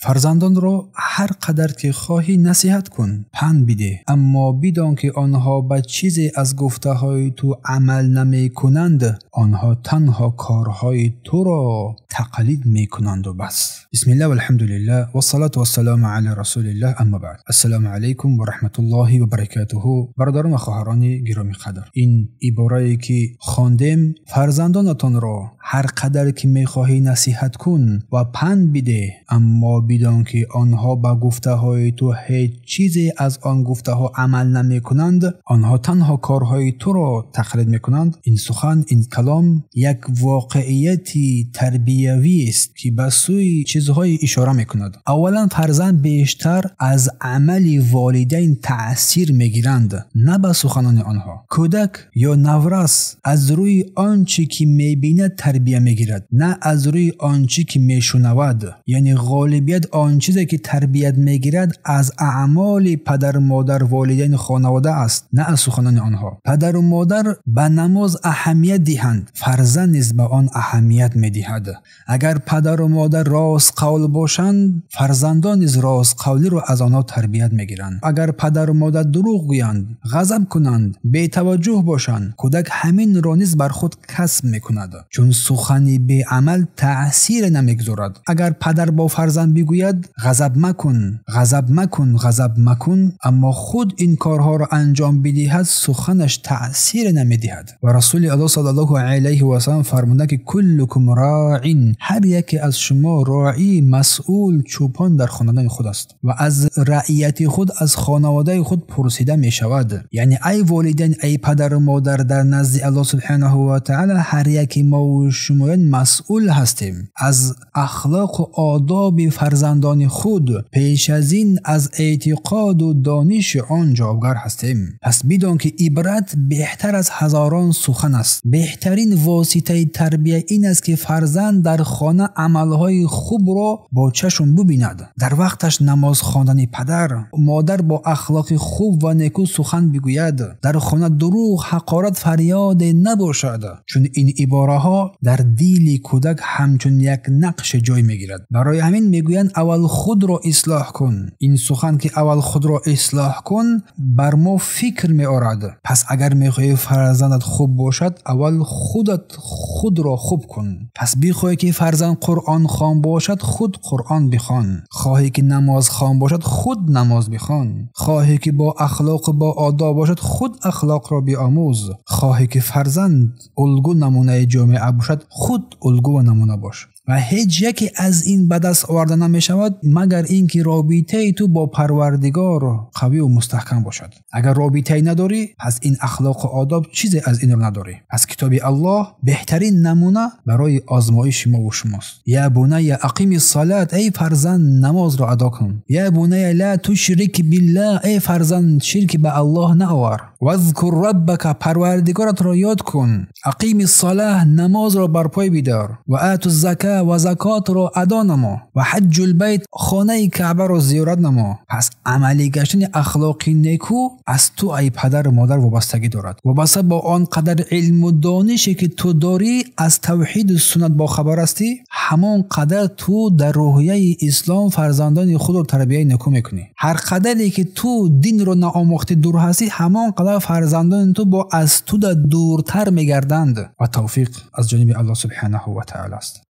فرزندان را هر قدر که خواهی نصیحت کن، پند بده، اما بدان که آنها به چیزی از گفته های تو عمل نمی کنند. آنها تنها کارهای تو را تقلید می کنند و بس. بسم الله والحمد لله والصلاة والسلام علی رسول الله، اما بعد. السلام علیکم و رحمت الله و برکاته. برادران و خواهران گرامی قدر، این عباره‌ای که خواندیم، فرزندانتان را هر قدر که می‌خواهی نصیحت کن و پند بده، اما بدان که آنها به گفته های تو هیچ چیزی از آن گفته ها عمل نمی کنند. آنها تنها کارهای تو را تقلید می کنند. این سخن، این کلام یک واقعیتی تربیوی است که به سوی چیزهای اشاره می کند. اولا فرزند بیشتر از عمل والدین تأثیر می گیرند، نه به سخنان آنها. کودک یا نورس از روی آنچه که می بیند تربیه می گیرد، نه از روی آنچه که می شنود. یعنی غالبیت آن چیزی که تربیت می گیرد از اعمال پدر مادر والدین خانواده است، نه از سخنان آنها. پدر و مادر به نماز اهمیت دهند، فرزند نیز به آن اهمیت می دهد. اگر پدر و مادر راست قول باشند، فرزندان نیز راست قولی رو از آنها تربیت می گیرند. اگر پدر و مادر دروغ گویند، غضب کنند، بی توجه باشند، کودک همین را نیز بر خود کسب می کند، چون سخنی به عمل تأثیر نمیگذارد. اگر پدر با فرزند بگوید غضب مکن، غضب مکن، غضب مکن، اما خود این کارها را انجام بدهد، سخنش تأثیر نمیدهد. و رسول الله صلی الله علیه و سلم فرموده که کلکم راع، هر یکی از شما راعی، مسئول، چوپان در خاندان خود است و از رعیت خود، از خانواده خود پرسیده می شود. یعنی ای والدین، ای پدر و مادر، در نزد الله سبحانه و تعالی هر یکی ما و شما مسئول هستیم از اخلاق و آداب فرزندان خود. پیش از این از اعتقاد و دانش آن جوابگر هستیم. پس بدان که عبرت بهتر از هزاران سخن است. بهترین واسطه تربیه این است که فرزند در خانه عملهای خوب را با چشم ببیند. در وقتش نماز خواندن پدر مادر با اخلاق خوب و نیکو سخن بگوید. در خانه دروغ، حقارت، فریاد نباشد، چون این عباره ها در دیل کودک همچون یک نقش جای میگیرد. برای همین میگویند اول خود را اصلاح کن. این سخن که اول خود را اصلاح کن بر ما فکر میآورد. پس اگر میخواهی فرزندت خوب باشد، اول خود را خوب کن. پس بخواهی که فرزند قرآن خوان باشد، خود قرآن بخوان. خواهی که نماز خوان باشد، خود نماز بخوان. خواهی که با اخلاق با آداب باشد، خود اخلاق را بیاموز. خواهی که فرزند الگو نمونه جامعه باشد، خود الگو و نمونه باش. و هیچ یکی از این به دست آورده نمی شود مگر اینکه رابطه تو با پروردگار قوی و مستحکم باشد. اگر رابطه نداری، پس این اخلاق و آداب چیزی از این رو نداری. پس کتاب الله بهترین نمونه برای آزمایش ما و شماست. یا بنی اقیم الصلاة، ای فرزند نماز را ادا کن. یا بنی لا تشرک بالله، ای فرزند شرک به الله نآور. واذکر ربک، پروردگارت را یاد کن. اقیم الصلاة، نماز را برپای بدار. و آت الزکات، و زکات را ادا نما. و حج البیت، خانه کعبه را زیارت نما. پس عملی گشتن اخلاقی نیکو از تو ای پدر و مادر وابستگی دارد. وابسته با آن قدر علم و دانشی که تو داری، از توحید و سنت با خبر هستی، همان قدر تو در روحیه اسلام فرزندان خود را تربیت نیکو میکنی. هر قدری که تو دین رو ناآموخته دور هستی، همان قدر فرزندان تو با از تو دورتر میگردند. و توفیق از جانب الله سبحانه و تعالی است.